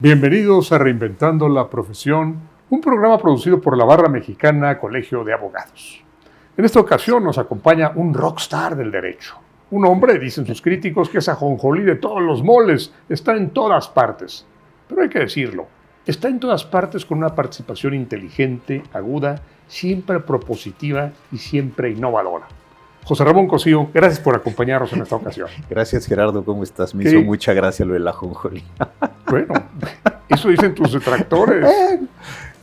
Bienvenidos a Reinventando la Profesión, un programa producido por la Barra Mexicana Colegio de Abogados. En esta ocasión nos acompaña un rockstar del derecho. Un hombre, dicen sus críticos, que es ajonjolí de todos los moles, está en todas partes. Pero hay que decirlo, está en todas partes con una participación inteligente, aguda, siempre propositiva y siempre innovadora. José Ramón Cosío, gracias por acompañarnos en esta ocasión. Gracias, Gerardo, ¿cómo estás? Me hizo mucha gracia lo de la ajonjolí. Bueno, eso dicen tus detractores.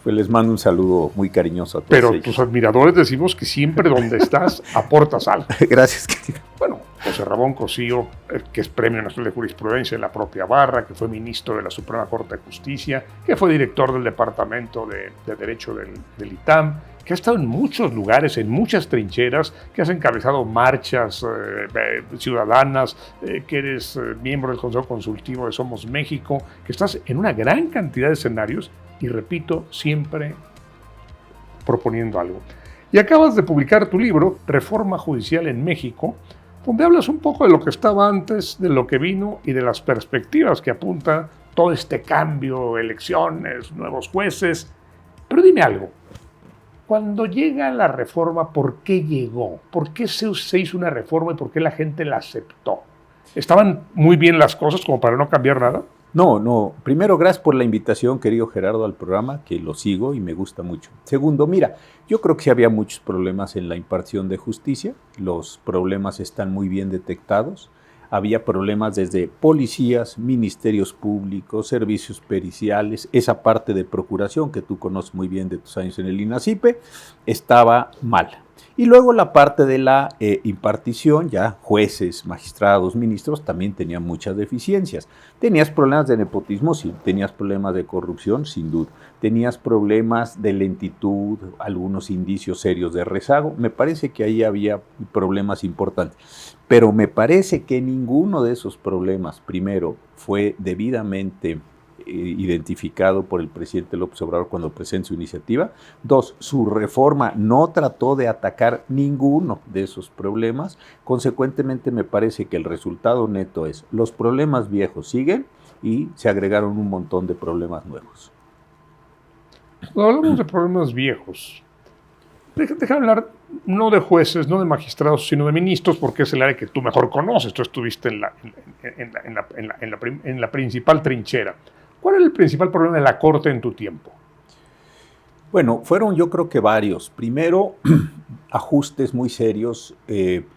Pues les mando un saludo muy cariñoso a todos Pero ellos. Tus admiradores decimos que siempre donde estás aportas algo. Gracias, querido. Bueno, José Ramón Cosío, que es Premio Nacional de Jurisprudencia en la propia Barra, que fue ministro de la Suprema Corte de Justicia, que fue director del Departamento de Derecho del ITAM, que ha estado en muchos lugares, en muchas trincheras, que has encabezado marchas ciudadanas, que eres miembro del Consejo Consultivo de Somos México, que estás en una gran cantidad de escenarios y, repito, siempre proponiendo algo. Y acabas de publicar tu libro, Reforma Judicial en México, donde hablas un poco de lo que estaba antes, de lo que vino y de las perspectivas que apunta todo este cambio, elecciones, nuevos jueces. Pero dime algo. Cuando llega la reforma, ¿por qué llegó? ¿Por qué se hizo una reforma y por qué la gente la aceptó? ¿Estaban muy bien las cosas como para no cambiar nada? No. Primero, gracias por la invitación, querido Gerardo, al programa, que lo sigo y me gusta mucho. Segundo, mira, yo creo que sí había muchos problemas en la impartición de justicia. Los problemas están muy bien detectados. Había problemas desde policías, ministerios públicos, servicios periciales, esa parte de procuración que tú conoces muy bien de tus años en el INACIPE, estaba mal. Y luego la parte de la impartición, ya jueces, magistrados, ministros, también tenían muchas deficiencias. Tenías problemas de nepotismo, sí. Tenías problemas de corrupción, sin duda. Tenías problemas de lentitud, algunos indicios serios de rezago. Me parece que ahí había problemas importantes. Pero me parece que ninguno de esos problemas, primero, fue debidamente identificado por el presidente López Obrador cuando presentó su iniciativa. Dos, su reforma no trató de atacar ninguno de esos problemas. Consecuentemente, me parece que el resultado neto es los problemas viejos siguen y se agregaron un montón de problemas nuevos. Cuando hablamos de problemas viejos, deja hablar no de jueces, no de magistrados, sino de ministros, porque es el área que tú mejor conoces. Tú estuviste en la principal trinchera. ¿Cuál era el principal problema de la Corte en tu tiempo? Bueno, fueron yo creo que varios. Primero, ajustes muy serios.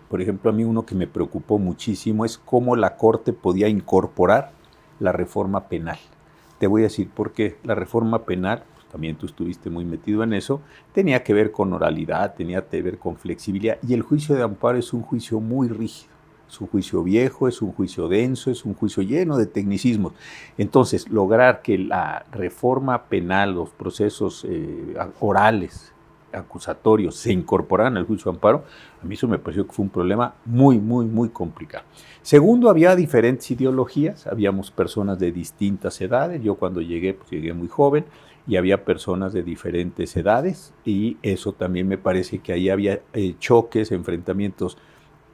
Por ejemplo, a mí uno que me preocupó muchísimo es cómo la Corte podía incorporar la reforma penal. Te voy a decir por qué. La reforma penal, pues, también tú estuviste muy metido en eso, tenía que ver con oralidad, tenía que ver con flexibilidad, y el juicio de amparo es un juicio muy rígido. Es un juicio viejo, es un juicio denso, es un juicio lleno de tecnicismos. Entonces, lograr que la reforma penal, los procesos orales, acusatorios, se incorporaran al juicio de amparo, a mí eso me pareció que fue un problema muy complicado. Segundo, había diferentes ideologías, habíamos personas de distintas edades. Yo cuando llegué, pues llegué muy joven, y había personas de diferentes edades, y eso también me parece que ahí había choques, enfrentamientos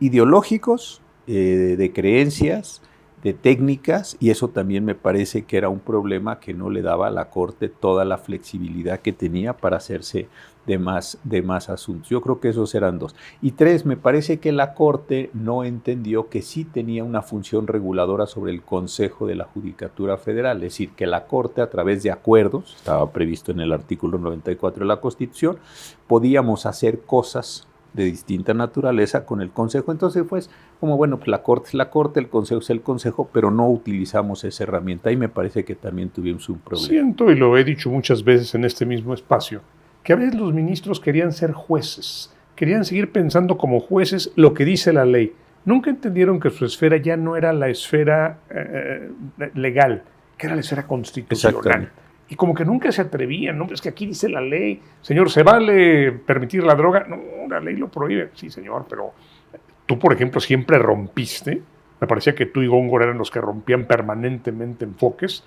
ideológicos, de creencias, de técnicas, y eso también me parece que era un problema que no le daba a la Corte toda la flexibilidad que tenía para hacerse de más asuntos. Yo creo que esos eran dos. Y tres, me parece que la Corte no entendió que sí tenía una función reguladora sobre el Consejo de la Judicatura Federal, es decir, que la Corte, a través de acuerdos, estaba previsto en el artículo 94 de la Constitución, podíamos hacer cosas de distinta naturaleza con el Consejo. Entonces, pues, como bueno, pues la Corte es la Corte, el Consejo es el Consejo, pero no utilizamos esa herramienta, y me parece que también tuvimos un problema. Siento, y lo he dicho muchas veces en este mismo espacio, que a veces los ministros querían ser jueces, querían seguir pensando como jueces lo que dice la ley. Nunca entendieron que su esfera ya no era la esfera legal, que era la esfera constitucional. Y como que nunca se atrevían, ¿no? Es que aquí dice la ley, señor, ¿se vale permitir la droga? No, la ley lo prohíbe. Sí, señor, pero tú, por ejemplo, siempre rompiste. Me parecía que tú y Góngora eran los que rompían permanentemente enfoques,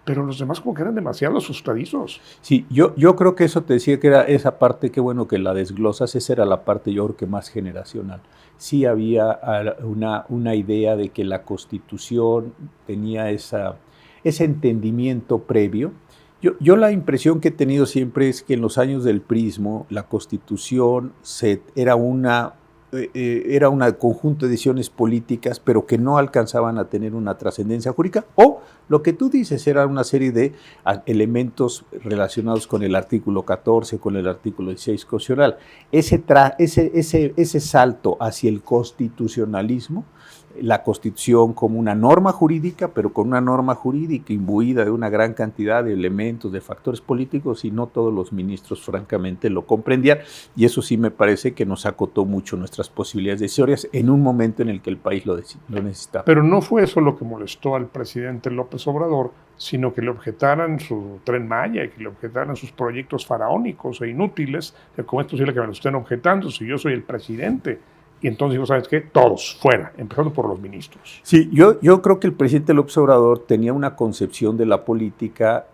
pero los demás como que eran demasiado asustadizos. Sí, yo creo que eso te decía que era esa parte, qué bueno que la desglosas, esa era la parte yo creo que más generacional. Sí había una idea de que la Constitución tenía ese entendimiento previo. Yo la impresión que he tenido siempre es que en los años del prismo la Constitución era un conjunto de decisiones políticas, pero que no alcanzaban a tener una trascendencia jurídica, o lo que tú dices era una serie de elementos relacionados con el artículo 14, con el artículo 16 constitucional. Ese salto hacia el constitucionalismo, la Constitución como una norma jurídica, pero con una norma jurídica imbuida de una gran cantidad de elementos, de factores políticos, y no todos los ministros francamente lo comprendían, y eso sí me parece que nos acotó mucho nuestras posibilidades decisorias en un momento en el que el país lo necesitaba. Pero no fue eso lo que molestó al presidente López Obrador, sino que le objetaran su Tren Maya y que le objetaran sus proyectos faraónicos e inútiles, que cómo es posible que me lo estén objetando si yo soy el presidente. Y entonces digo, ¿sabes qué? Todos, fuera, empezando por los ministros. Sí, yo creo que el presidente López Obrador tenía una concepción de la política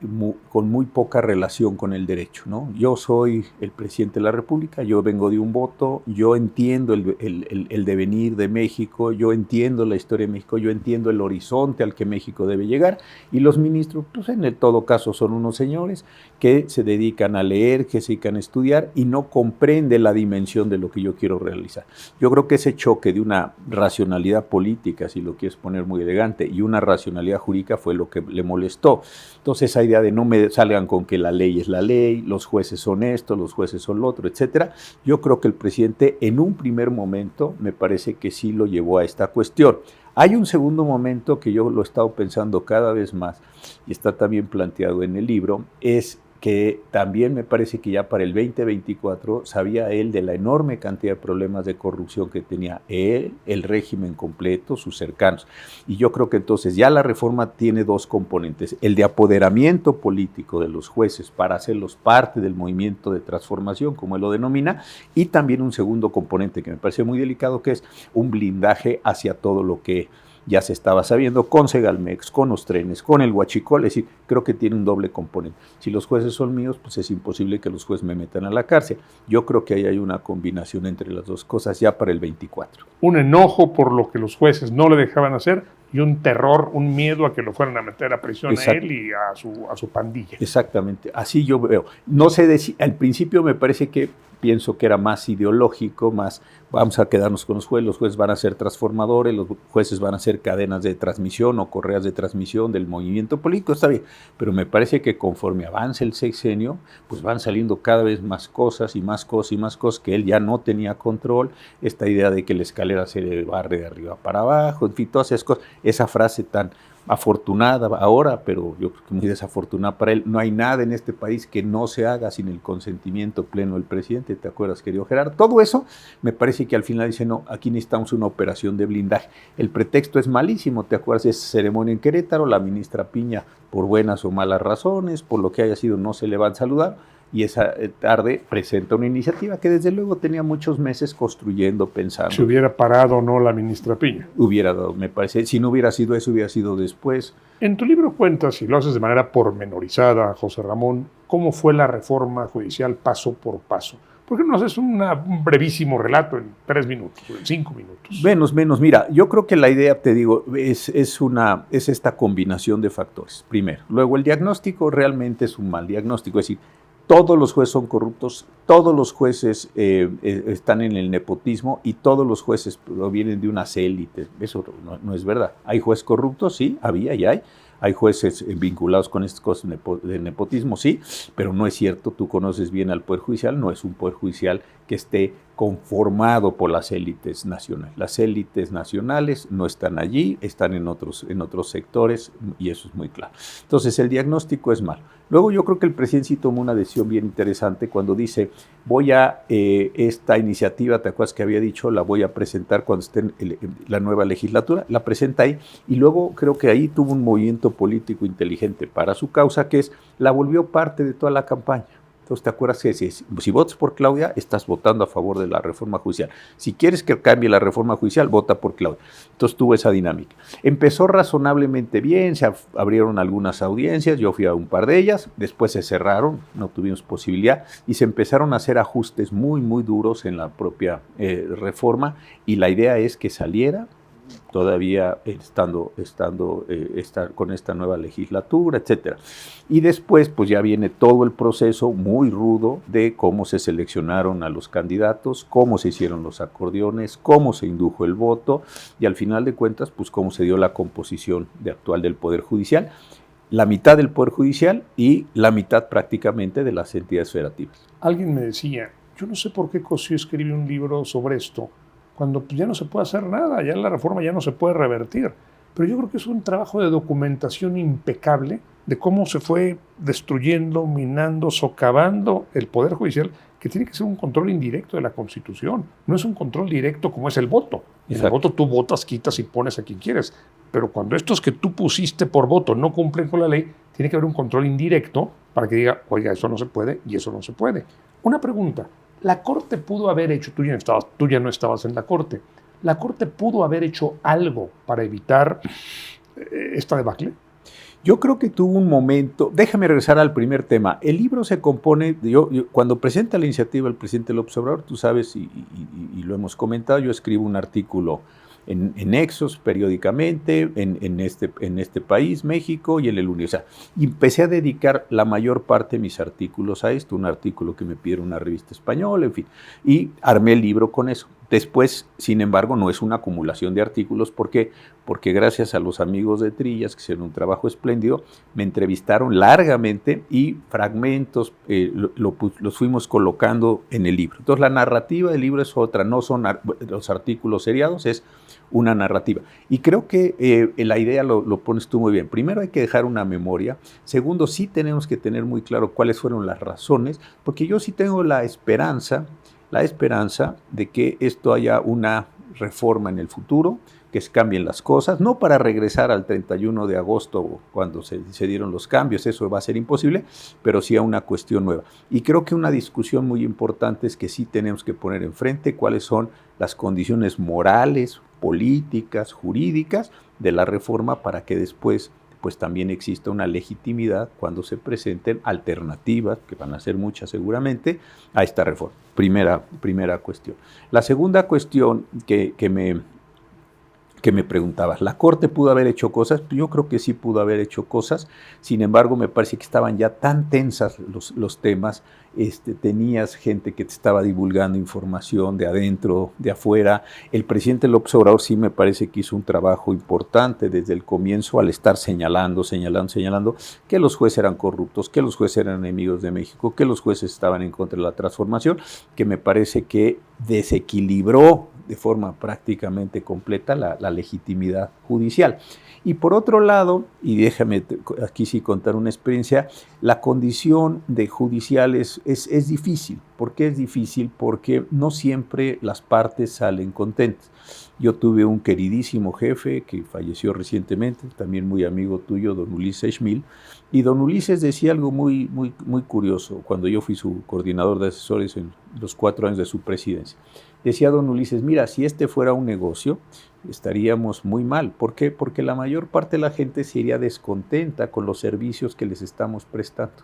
con muy poca relación con el derecho, ¿no? Yo soy el presidente de la República, yo vengo de un voto, yo entiendo el devenir de México, yo entiendo la historia de México, yo entiendo el horizonte al que México debe llegar, y los ministros, pues en todo caso son unos señores que se dedican a leer, que se dedican a estudiar y no comprenden la dimensión de lo que yo quiero realizar. Yo creo que ese choque de una racionalidad política, si lo quieres poner muy elegante, y una racionalidad jurídica fue lo que le molestó. Entonces esa idea de no me salgan con que la ley es la ley, los jueces son esto, los jueces son lo otro, etcétera, yo creo que el presidente en un primer momento me parece que sí lo llevó a esta cuestión. Hay un segundo momento que yo lo he estado pensando cada vez más, y está también planteado en el libro, es que también me parece que ya para el 2024 sabía él de la enorme cantidad de problemas de corrupción que tenía él, el régimen completo, sus cercanos. Y yo creo que entonces ya la reforma tiene dos componentes, el de apoderamiento político de los jueces para hacerlos parte del movimiento de transformación, como él lo denomina, y también un segundo componente que me parece muy delicado, que es un blindaje hacia todo lo que ya se estaba sabiendo, con Segalmex, con los trenes, con el huachicol, es decir, creo que tiene un doble componente. Si los jueces son míos, pues es imposible que los jueces me metan a la cárcel. Yo creo que ahí hay una combinación entre las dos cosas ya para el 24. Un enojo por lo que los jueces no le dejaban hacer y un terror, un miedo a que lo fueran a meter a prisión. Exacto. A él y a su pandilla. Exactamente, así yo veo. No sé, al principio me parece que pienso que era más ideológico, más vamos a quedarnos con los jueces van a ser transformadores, los jueces van a ser cadenas de transmisión o correas de transmisión del movimiento político, está bien, pero me parece que conforme avance el sexenio, pues van saliendo cada vez más cosas y más cosas y más cosas que él ya no tenía control, esta idea de que la escalera se barre de arriba para abajo, en fin, todas esas cosas, esa frase tan afortunada ahora, pero yo creo que muy desafortunada para él. No hay nada en este país que no se haga sin el consentimiento pleno del presidente, ¿te acuerdas, querido Gerardo? Todo eso me parece que al final dice, no, aquí necesitamos una operación de blindaje. El pretexto es malísimo, ¿te acuerdas de esa ceremonia en Querétaro? La ministra Piña, por buenas o malas razones, por lo que haya sido, no se le va a saludar, y esa tarde presenta una iniciativa que desde luego tenía muchos meses construyendo, pensando. Si hubiera parado o no la ministra Piña. Hubiera dado, me parece, si no hubiera sido eso, hubiera sido después. En tu libro cuentas, y lo haces de manera pormenorizada, José Ramón, cómo fue la reforma judicial paso por paso. ¿Por qué no haces un brevísimo relato en 3 minutos, en 5 minutos? Menos. Mira, yo creo que la idea, te digo, es esta combinación de factores. Primero, luego el diagnóstico realmente es un mal diagnóstico, es decir, todos los jueces son corruptos, todos los jueces están en el nepotismo y todos los jueces provienen de unas élites. Eso no es verdad. ¿Hay jueces corruptos? Sí, había y hay. Hay jueces vinculados con estas cosas de nepotismo, sí, pero no es cierto, tú conoces bien al Poder Judicial, no es un Poder Judicial que esté conformado por las élites nacionales. Las élites nacionales no están allí, están en otros sectores y eso es muy claro. Entonces el diagnóstico es malo. Luego yo creo que el presidente sí tomó una decisión bien interesante cuando dice, voy a esta iniciativa, ¿te acuerdas que había dicho? La voy a presentar cuando esté en la nueva legislatura, la presenta ahí y luego creo que ahí tuvo un movimiento político inteligente para su causa, que es, la volvió parte de toda la campaña. Entonces, ¿te acuerdas que si votas por Claudia, estás votando a favor de la reforma judicial? Si quieres que cambie la reforma judicial, vota por Claudia. Entonces, tuvo esa dinámica. Empezó razonablemente bien, se abrieron algunas audiencias, yo fui a un par de ellas, después se cerraron, no tuvimos posibilidad, y se empezaron a hacer ajustes muy, muy duros en la propia reforma, y la idea es que saliera todavía con esta nueva legislatura, etcétera. Y después, pues ya viene todo el proceso muy rudo de cómo se seleccionaron a los candidatos, cómo se hicieron los acordeones, cómo se indujo el voto y al final de cuentas, pues cómo se dio la composición actual del Poder Judicial. La mitad del Poder Judicial y la mitad prácticamente de las entidades federativas. Alguien me decía, yo no sé por qué Cosío escribe un libro sobre esto, cuando pues, ya no se puede hacer nada, ya la reforma ya no se puede revertir. Pero yo creo que es un trabajo de documentación impecable de cómo se fue destruyendo, minando, socavando el Poder Judicial, que tiene que ser un control indirecto de la Constitución. No es un control directo como es el voto. En el voto tú votas, quitas y pones a quien quieres. Pero cuando estos que tú pusiste por voto no cumplen con la ley, tiene que haber un control indirecto para que diga, oiga, eso no se puede y eso no se puede. Una pregunta, ¿la Corte pudo haber hecho, tú ya no estabas en la Corte, ¿la Corte pudo haber hecho algo para evitar esta debacle? Yo creo que tuvo un momento, déjame regresar al primer tema, el libro se compone, cuando presenta la iniciativa el presidente López Obrador, tú sabes y lo hemos comentado, yo escribo un artículo en Nexos periódicamente, en este país, México y en el Universal. Y empecé a dedicar la mayor parte de mis artículos a esto, un artículo que me pidieron una revista española, en fin, y armé el libro con eso. Después, sin embargo, no es una acumulación de artículos, ¿por qué? Porque gracias a los amigos de Trillas, que hicieron un trabajo espléndido, me entrevistaron largamente y fragmentos los fuimos colocando en el libro. Entonces, la narrativa del libro es otra, no son los artículos seriados, es una narrativa. Y creo que la idea lo pones tú muy bien. Primero hay que dejar una memoria. Segundo, sí tenemos que tener muy claro cuáles fueron las razones, porque yo sí tengo la esperanza de que esto haya una reforma en el futuro, que se cambien las cosas, no para regresar al 31 de agosto cuando se dieron los cambios, eso va a ser imposible, pero sí a una cuestión nueva. Y creo que una discusión muy importante es que sí tenemos que poner enfrente cuáles son las condiciones morales, políticas, jurídicas de la reforma para que después pues también exista una legitimidad cuando se presenten alternativas, que van a ser muchas seguramente, a esta reforma. Primera cuestión. La segunda cuestión que me preguntabas, ¿la Corte pudo haber hecho cosas? Yo creo que sí pudo haber hecho cosas, sin embargo me parece que estaban ya tan tensas los temas, tenías gente que te estaba divulgando información de adentro, de afuera. El presidente López Obrador sí me parece que hizo un trabajo importante desde el comienzo al estar señalando que los jueces eran corruptos, que los jueces eran enemigos de México, que los jueces estaban en contra de la transformación, que me parece que desequilibró de forma prácticamente completa la legitimidad judicial. Y por otro lado, y déjame aquí sí contar una experiencia, la condición de judicial es difícil. ¿Por qué es difícil? Porque no siempre las partes salen contentas. Yo tuve un queridísimo jefe que falleció recientemente, también muy amigo tuyo, don Ulises Schmil, y don Ulises decía algo muy curioso cuando yo fui su coordinador de asesores en los 4 años de su presidencia. Decía don Ulises, mira, si este fuera un negocio, estaríamos muy mal. ¿Por qué? Porque la mayor parte de la gente se iría descontenta con los servicios que les estamos prestando.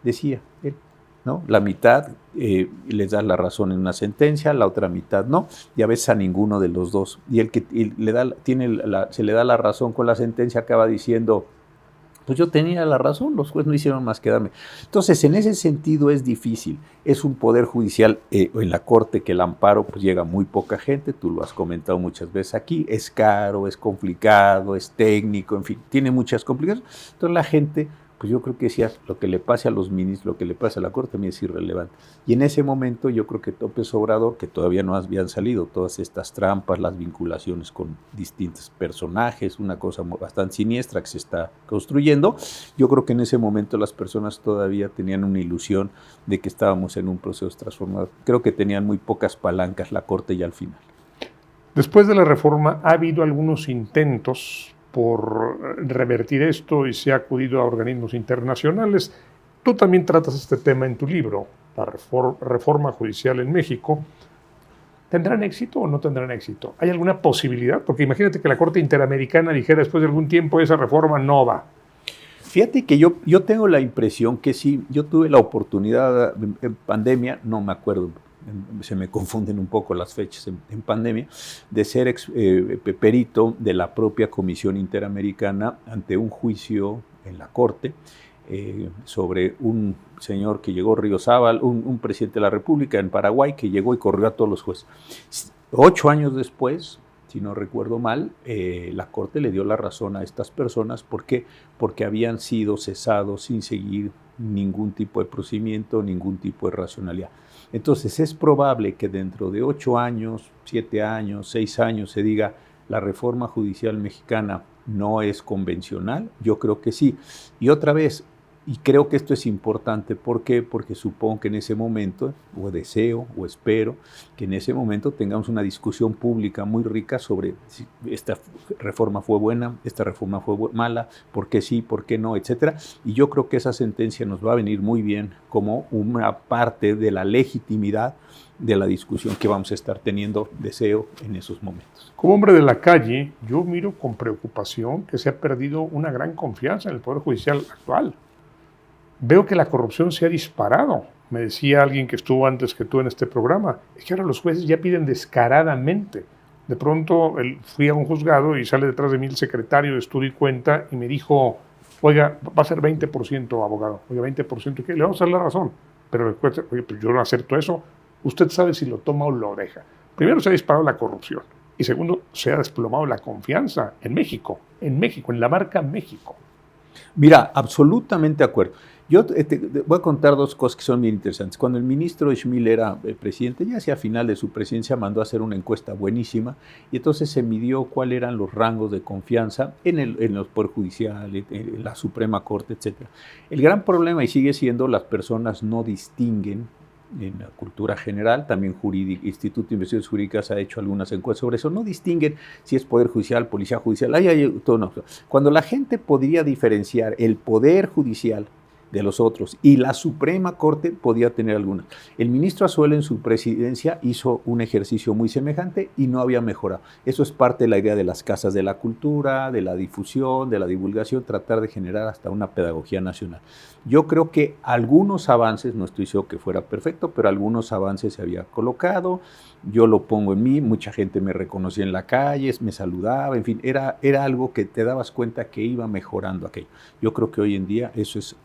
Decía él, ¿no? La mitad les da la razón en una sentencia, la otra mitad no, y a veces a ninguno de los dos. Y el que se le da la razón con la sentencia acaba diciendo, pues yo tenía la razón, los jueces no hicieron más que darme. Entonces, en ese sentido es difícil. Es un poder judicial en la Corte que el amparo pues llega muy poca gente, tú lo has comentado muchas veces aquí, es caro, es complicado, es técnico, en fin, tiene muchas complicaciones. Entonces la gente, pues yo creo que si lo que le pase a los ministros, lo que le pase a la Corte también es irrelevante. Y en ese momento yo creo que López Obrador, que todavía no habían salido todas estas trampas, las vinculaciones con distintos personajes, una cosa bastante siniestra que se está construyendo, yo creo que en ese momento las personas todavía tenían una ilusión de que estábamos en un proceso transformador. Creo que tenían muy pocas palancas la Corte ya al final. Después de la reforma ha habido algunos intentos por revertir esto y se ha acudido a organismos internacionales. Tú también tratas este tema en tu libro, la reforma judicial en México. ¿Tendrán éxito o no tendrán éxito? ¿Hay alguna posibilidad? Porque imagínate que la Corte Interamericana dijera después de algún tiempo esa reforma no va. Fíjate que yo tengo la impresión que sí, yo tuve la oportunidad en pandemia, no me acuerdo, se me confunden un poco las fechas en pandemia, de ser perito de la propia Comisión Interamericana ante un juicio en la Corte sobre un señor que llegó, Ríozábal, un presidente de la República en Paraguay, que llegó y corrió a todos los jueces. 8 años después, si no recuerdo mal, la Corte le dio la razón a estas personas. ¿Por qué? Porque habían sido cesados sin seguir ningún tipo de procedimiento, ningún tipo de racionalidad. Entonces es probable que dentro de 8 años, 7 años, 6 años se diga la reforma judicial mexicana no es convencional. Yo creo que sí. Y otra vez, y creo que esto es importante. ¿Por qué? Porque supongo que en ese momento, o deseo, o espero, que en ese momento tengamos una discusión pública muy rica sobre si esta reforma fue buena, esta reforma fue mala, por qué sí, por qué no, etcétera. Y yo creo que esa sentencia nos va a venir muy bien como una parte de la legitimidad de la discusión que vamos a estar teniendo, deseo, en esos momentos. Como hombre de la calle, yo miro con preocupación que se ha perdido una gran confianza en el Poder Judicial actual. Veo que la corrupción se ha disparado. Me decía alguien que estuvo antes que tú en este programa, es que ahora los jueces ya piden descaradamente. De pronto fui a un juzgado y sale detrás de mí el secretario de Estudio y Cuenta y me dijo, oiga, va a ser 20%, abogado. Oiga, 20%, ¿qué? Le vamos a dar la razón. Pero el juez, oye, pues yo no acepto eso. Usted sabe si lo toma o lo deja. Primero, se ha disparado la corrupción. Y segundo, se ha desplomado la confianza en México, en la marca México. Mira, absolutamente de acuerdo. Yo te voy a contar 2 cosas que son bien interesantes. Cuando el ministro Schmil era presidente, ya hacia final de su presidencia mandó a hacer una encuesta buenísima y entonces se midió cuáles eran los rangos de confianza en el Poder Judicial, en la Suprema Corte, etc. El gran problema, y sigue siendo, las personas no distinguen en la cultura general, también Instituto de Investigaciones Jurídicas ha hecho algunas encuestas sobre eso, no distinguen si es Poder Judicial, Policía Judicial, todo no. Cuando la gente podría diferenciar el Poder Judicial de los otros y la Suprema Corte podía tener alguna. El ministro Azuela en su presidencia hizo un ejercicio muy semejante y no había mejorado. Eso es parte de la idea de las casas de la cultura, de la difusión, de la divulgación, tratar de generar hasta una pedagogía nacional. Yo creo que algunos avances, no estoy seguro que fuera perfecto, pero algunos avances se había colocado. Yo lo pongo en mí, mucha gente me reconocía en la calle, me saludaba, en fin, era algo que te dabas cuenta que iba mejorando aquello. Yo creo que hoy en día eso es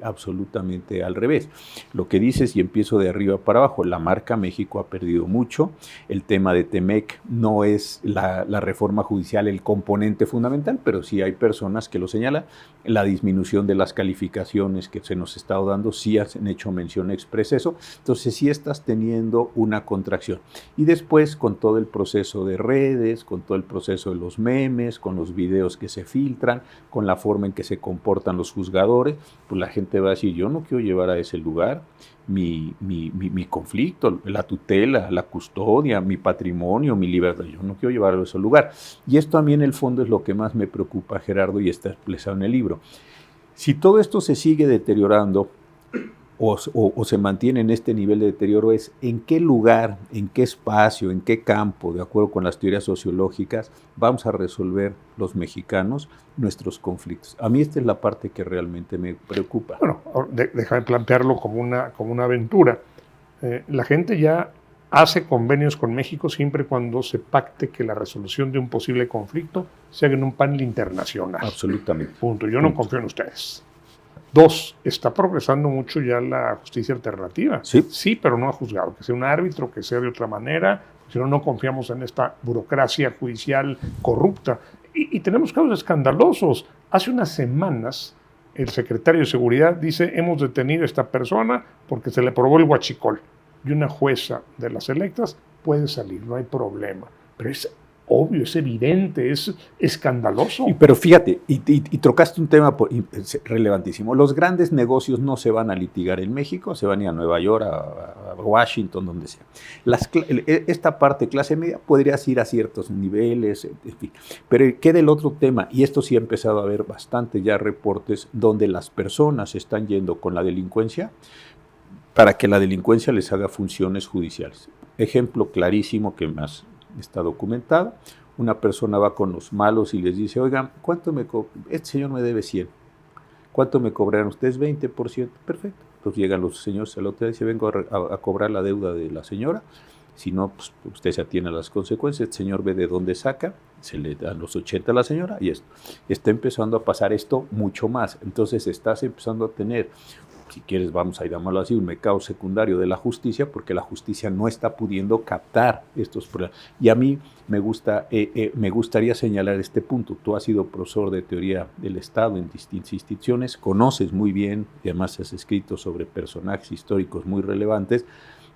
absolutamente al revés. Lo que dices, y empiezo de arriba para abajo, la marca México ha perdido mucho. El tema de Temec no es la reforma judicial el componente fundamental, pero sí hay personas que lo señalan. La disminución de las calificaciones que se nos ha estado dando, sí han hecho mención expresa eso. Entonces sí estás teniendo una contracción. Y después con todo el proceso de redes, con todo el proceso de los memes, con los videos que se filtran, con la forma en que se comportan los juzgadores, pues la gente va a decir, yo no quiero llevar a ese lugar mi conflicto, la tutela, la custodia, mi patrimonio, mi libertad, yo no quiero llevarlo a ese lugar. Y esto a mí en el fondo es lo que más me preocupa, Gerardo, y está expresado en el libro. Si todo esto se sigue deteriorando o se mantiene en este nivel de deterioro, es en qué lugar, en qué espacio, en qué campo, de acuerdo con las teorías sociológicas, vamos a resolver los mexicanos nuestros conflictos. A mí esta es la parte que realmente me preocupa. Bueno, déjame plantearlo como una aventura. La gente ya hace convenios con México siempre cuando se pacte que la resolución de un posible conflicto se haga en un panel internacional. Absolutamente. Punto. Yo no confío en ustedes. 2, está progresando mucho ya la justicia alternativa. Sí, pero no a juzgado, que sea un árbitro, que sea de otra manera, si no confiamos en esta burocracia judicial corrupta. Y tenemos casos escandalosos. Hace unas semanas, el secretario de Seguridad dice, hemos detenido a esta persona porque se le probó el huachicol. Y una jueza de las electas puede salir, no hay problema. Pero es obvio, es evidente, es escandaloso. Pero fíjate, y trocaste un tema relevantísimo. Los grandes negocios no se van a litigar en México, se van a ir a Nueva York, a Washington, donde sea. Esta parte clase media podrías ir a ciertos niveles, en fin. Pero queda el otro tema, y esto sí ha empezado a haber bastante ya reportes donde las personas están yendo con la delincuencia para que la delincuencia les haga funciones judiciales. Ejemplo clarísimo que más está documentado, una persona va con los malos y les dice, oigan, ¿cuánto este señor me debe 100? ¿Cuánto me cobrarán ustedes? 20%. Perfecto. Pues llegan los señores a la autoridad y dicen, vengo a cobrar la deuda de la señora. Si no, pues usted se atiene a las consecuencias. El señor ve de dónde saca, se le dan los 80 a la señora y esto. Está empezando a pasar esto mucho más. Entonces estás empezando a tener, si quieres vamos a llamarlo así, un mercado secundario de la justicia, porque la justicia no está pudiendo captar estos problemas. Y a mí me gustaría señalar este punto. Tú has sido profesor de teoría del Estado en distintas instituciones, conoces muy bien, y además has escrito sobre personajes históricos muy relevantes.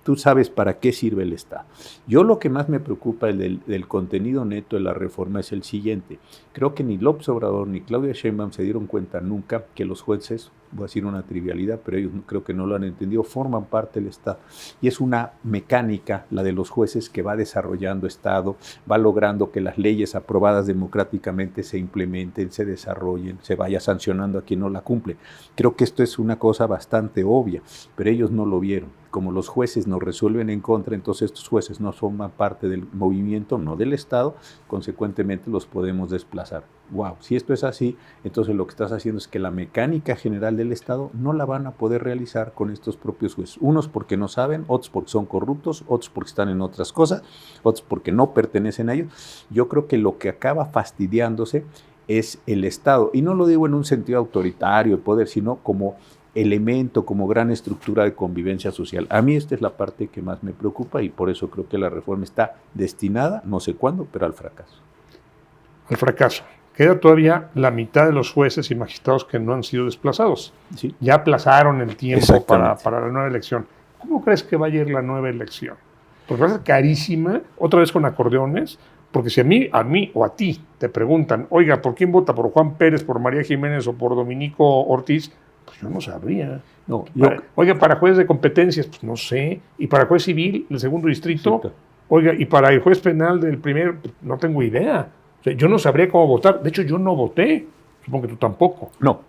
Tú sabes para qué sirve el Estado. Yo lo que más me preocupa del contenido neto de la reforma es el siguiente. Creo que ni López Obrador ni Claudia Sheinbaum se dieron cuenta nunca que los jueces, voy a decir una trivialidad, pero ellos creo que no lo han entendido, forman parte del Estado. Y es una mecánica, la de los jueces, que va desarrollando Estado, va logrando que las leyes aprobadas democráticamente se implementen, se desarrollen, se vaya sancionando a quien no la cumple. Creo que esto es una cosa bastante obvia, pero ellos no lo vieron. Como los jueces nos resuelven en contra, entonces estos jueces no forman parte del movimiento, no del Estado, consecuentemente los podemos desplazar. Wow, si esto es así, entonces lo que estás haciendo es que la mecánica general del Estado no la van a poder realizar con estos propios jueces. Unos porque no saben, otros porque son corruptos, otros porque están en otras cosas, otros porque no pertenecen a ellos. Yo creo que lo que acaba fastidiándose es el Estado, y no lo digo en un sentido autoritario de poder, sino como elemento, como gran estructura de convivencia social. A mí esta es la parte que más me preocupa y por eso creo que la reforma está destinada, no sé cuándo, pero al fracaso. Al fracaso. Queda todavía la mitad de los jueces y magistrados que no han sido desplazados. Sí. Ya aplazaron el tiempo para la nueva elección. ¿Cómo crees que va a ir la nueva elección? Porque va a ser carísima, otra vez con acordeones, porque si a mí o a ti te preguntan, oiga, ¿por quién vota? ¿Por Juan Pérez, por María Jiménez o por Dominico Ortiz? Pues yo no sabría. No, oiga, para juez de competencias, pues no sé. Y para juez civil del segundo distrito, oiga, y para el juez penal del primer, pues no tengo idea. O sea, yo no sabría cómo votar. De hecho, yo no voté. Supongo que tú tampoco. No.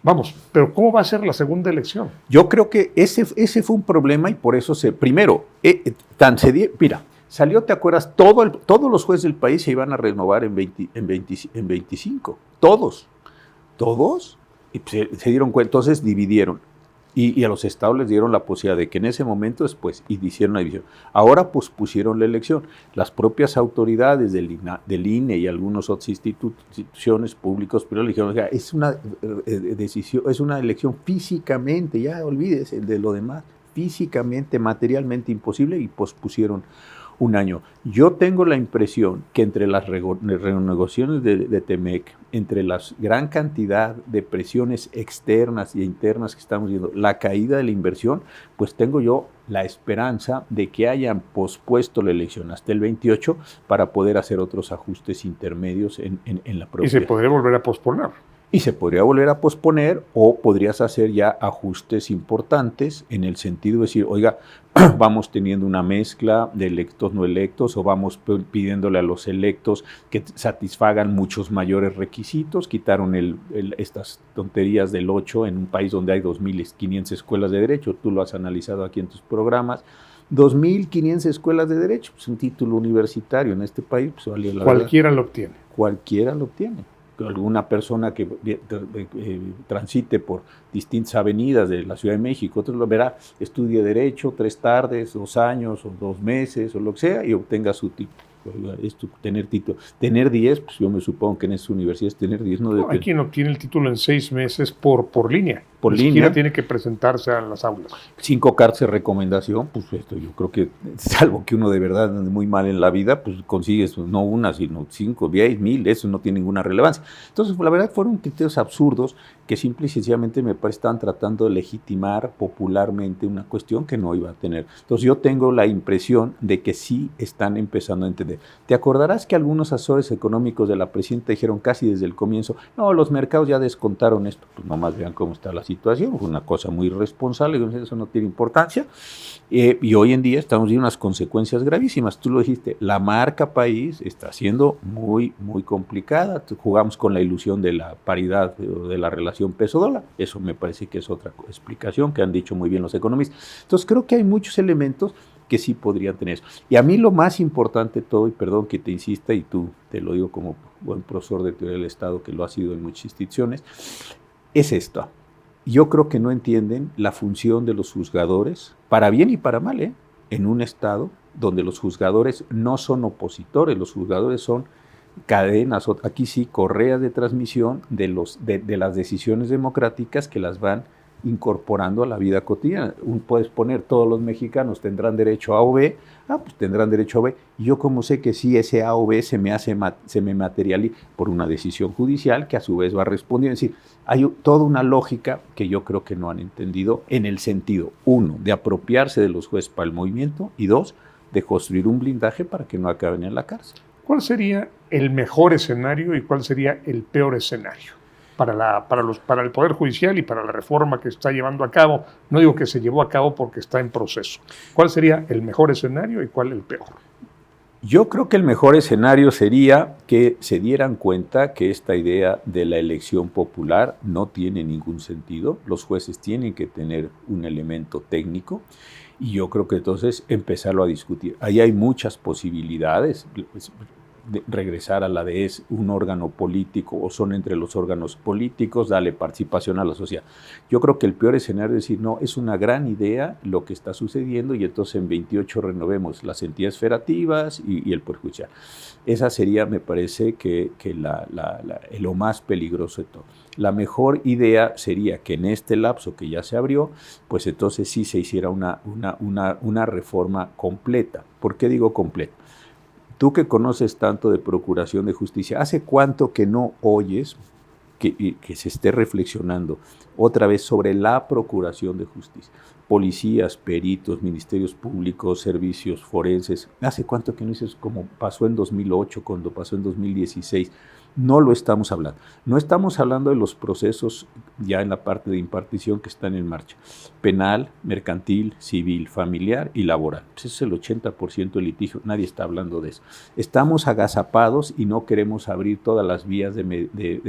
Vamos, pero ¿cómo va a ser la segunda elección? Yo creo que ese fue un problema y por eso mira, salió, ¿te acuerdas? Todos los jueces del país se iban a renovar en 25. Todos. Y se dieron cuenta, entonces dividieron. Y a los estados les dieron la posibilidad de que en ese momento después hicieron la división. Ahora pues pusieron la elección. Las propias autoridades del INE y algunas otras instituciones públicas, pero dijeron, o sea, es una decisión, es una elección físicamente, ya olvídese de lo demás, físicamente, materialmente imposible, y pospusieron un año. Yo tengo la impresión que entre las renegociaciones de TEMEC, entre la gran cantidad de presiones externas e internas que estamos viendo, la caída de la inversión, pues tengo yo la esperanza de que hayan pospuesto la elección hasta el 28 para poder hacer otros ajustes intermedios en la propia. Y se podría volver a posponer. Y se podría volver a posponer o podrías hacer ya ajustes importantes en el sentido de decir, oiga, vamos teniendo una mezcla de electos no electos o vamos pidiéndole a los electos que satisfagan muchos mayores requisitos. Quitaron estas tonterías del 8 en un país donde hay 2.500 escuelas de derecho. Tú lo has analizado aquí en tus programas. 2.500 escuelas de derecho, pues un título universitario en este país. Pues, vale, cualquiera lo obtiene. Cualquiera lo obtiene. Alguna persona que transite por distintas avenidas de la Ciudad de México, otro lo verá, estudie Derecho 3 tardes, 2 años o 2 meses o lo que sea y obtenga su título. Tener título. Tener 10, pues yo me supongo que en esas universidades tener 10 no depende. Hay quien obtiene el título en 6 meses por línea. Por Ni línea. siquiera tiene que presentarse a las aulas. 5 cartas de recomendación, pues esto yo creo que, salvo que uno de verdad ande muy mal en la vida, pues consigues no una, sino 5, 10, 1,000, eso no tiene ninguna relevancia. Entonces, la verdad fueron criterios absurdos que simple y sencillamente me parece estaban tratando de legitimar popularmente una cuestión que no iba a tener. Entonces yo tengo la impresión de que sí están empezando a entender. Te acordarás que algunos asesores económicos de la presidenta dijeron casi desde el comienzo, no, los mercados ya descontaron esto. Pues nomás vean cómo está la situación, fue una cosa muy irresponsable, eso no tiene importancia. Y hoy en día estamos viendo unas consecuencias gravísimas. Tú lo dijiste, la marca país está siendo muy, muy complicada. Jugamos con la ilusión de la paridad, de la relación peso-dólar. Eso me parece que es otra explicación que han dicho muy bien los economistas. Entonces creo que hay muchos elementos que sí podrían tener eso. Y a mí lo más importante de todo, y perdón que te insista, y tú te lo digo como buen profesor de teoría del Estado, que lo ha sido en muchas instituciones, es esto. yo creo que no entienden la función de los juzgadores, para bien y para mal, en un Estado donde los juzgadores no son opositores, los juzgadores son cadenas, aquí sí, correas de transmisión de las decisiones democráticas que las van incorporando a la vida cotidiana. Puedes poner todos los mexicanos tendrán derecho a A o B, pues tendrán derecho a B. Y yo como sé que si ese A o B se me materializa por una decisión judicial que a su vez va respondiendo. Es decir, hay toda una lógica que yo creo que no han entendido en el sentido, 1, de apropiarse de los jueces para el movimiento y 2, de construir un blindaje para que no acaben en la cárcel. ¿Cuál sería el mejor escenario y cuál sería el peor escenario para el Poder Judicial y para la reforma que está llevando a cabo? No digo que se llevó a cabo porque está en proceso. ¿Cuál sería el mejor escenario y cuál el peor? Yo creo que el mejor escenario sería que se dieran cuenta que esta idea de la elección popular no tiene ningún sentido. Los jueces tienen que tener un elemento técnico y yo creo que entonces empezarlo a discutir. Ahí hay muchas posibilidades. De regresar a la de es un órgano político o son entre los órganos políticos, darle participación a la sociedad. Yo creo que el peor escenario es decir, no, es una gran idea lo que está sucediendo y entonces en 28 renovemos las entidades federativas y el Poder Judicial. Esa sería, me parece, que lo más peligroso de todo. La mejor idea sería que en este lapso que ya se abrió, pues entonces sí se hiciera una reforma completa. ¿Por qué digo completa? Tú que conoces tanto de procuración de justicia, ¿hace cuánto que no oyes que se esté reflexionando otra vez sobre la procuración de justicia? Policías, peritos, ministerios públicos, servicios forenses. ¿Hace cuánto que no dices como pasó en 2008, cuando pasó en 2016? No lo estamos hablando. No estamos hablando de los procesos ya en la parte de impartición que están en marcha. Penal, mercantil, civil, familiar y laboral. Pues ese es el 80% del litigio. Nadie está hablando de eso. Estamos agazapados y no queremos abrir todas las vías de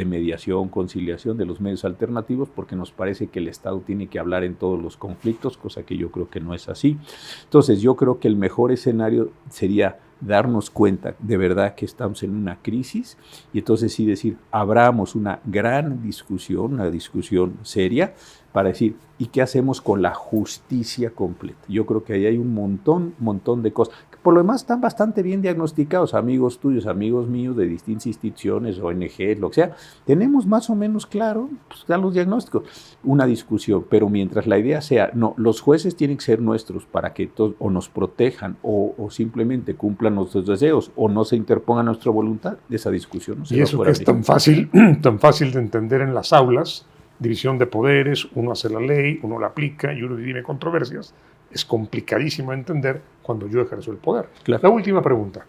mediación, conciliación de los medios alternativos porque nos parece que el Estado tiene que hablar en todos los conflictos, cosa que yo creo que no es así. Entonces yo creo que el mejor escenario sería darnos cuenta de verdad que estamos en una crisis y entonces sí decir, abramos una gran discusión, una discusión seria para decir, ¿y qué hacemos con la justicia completa? Yo creo que ahí hay un montón de cosas, que por lo demás están bastante bien diagnosticados, amigos tuyos, amigos míos de distintas instituciones, ONG, lo que sea, tenemos más o menos claro pues, los diagnósticos, una discusión, pero mientras la idea sea, no, los jueces tienen que ser nuestros para que todos o nos protejan o simplemente cumplan nuestros deseos o no se interponga nuestra voluntad, de esa discusión no se va a poder. Y eso que es tan fácil de entender en las aulas, división de poderes, uno hace la ley, uno la aplica y uno dirime controversias, es complicadísimo de entender cuando yo ejerzo el poder. Claro. La última pregunta,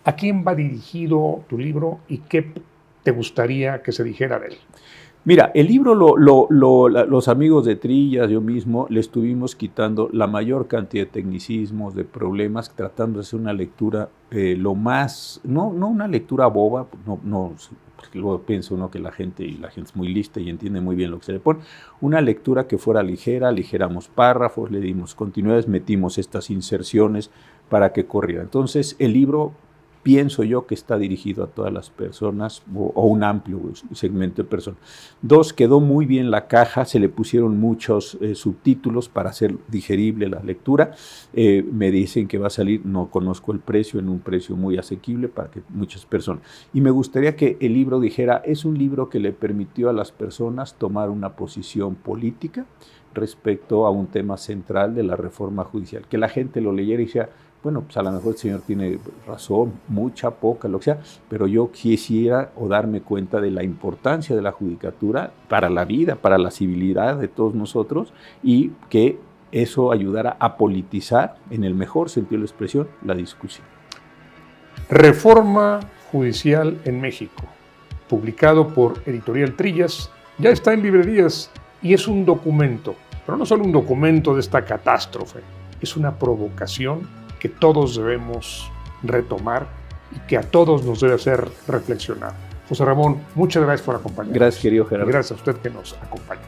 ¿a quién va dirigido tu libro y qué te gustaría que se dijera de él? Mira, el libro los amigos de Trillas, yo mismo, le estuvimos quitando la mayor cantidad de tecnicismos, de problemas, tratando de hacer una lectura no una lectura boba, no, porque luego piensa uno que la gente es muy lista y entiende muy bien lo que se le pone, una lectura que fuera ligera, aligeramos párrafos, le dimos continuidades, metimos estas inserciones para que corriera. Entonces, el libro pienso yo que está dirigido a todas las personas o un amplio segmento de personas. 2, quedó muy bien la caja, se le pusieron muchos subtítulos para hacer digerible la lectura. Me dicen que va a salir, no conozco el precio, en un precio muy asequible para que muchas personas. Y me gustaría que el libro dijera, es un libro que le permitió a las personas tomar una posición política respecto a un tema central de la reforma judicial. Que la gente lo leyera y dijera, bueno, pues a lo mejor el señor tiene razón, mucha, poca, lo que sea, pero yo quisiera o darme cuenta de la importancia de la judicatura para la vida, para la civilidad de todos nosotros y que eso ayudara a politizar, en el mejor sentido de la expresión, la discusión. Reforma Judicial en México, publicado por Editorial Trillas, ya está en librerías y es un documento, pero no solo un documento de esta catástrofe, es una provocación que todos debemos retomar y que a todos nos debe hacer reflexionar. José Ramón, muchas gracias por acompañarnos. Gracias, querido Gerardo. Y gracias a usted que nos acompaña.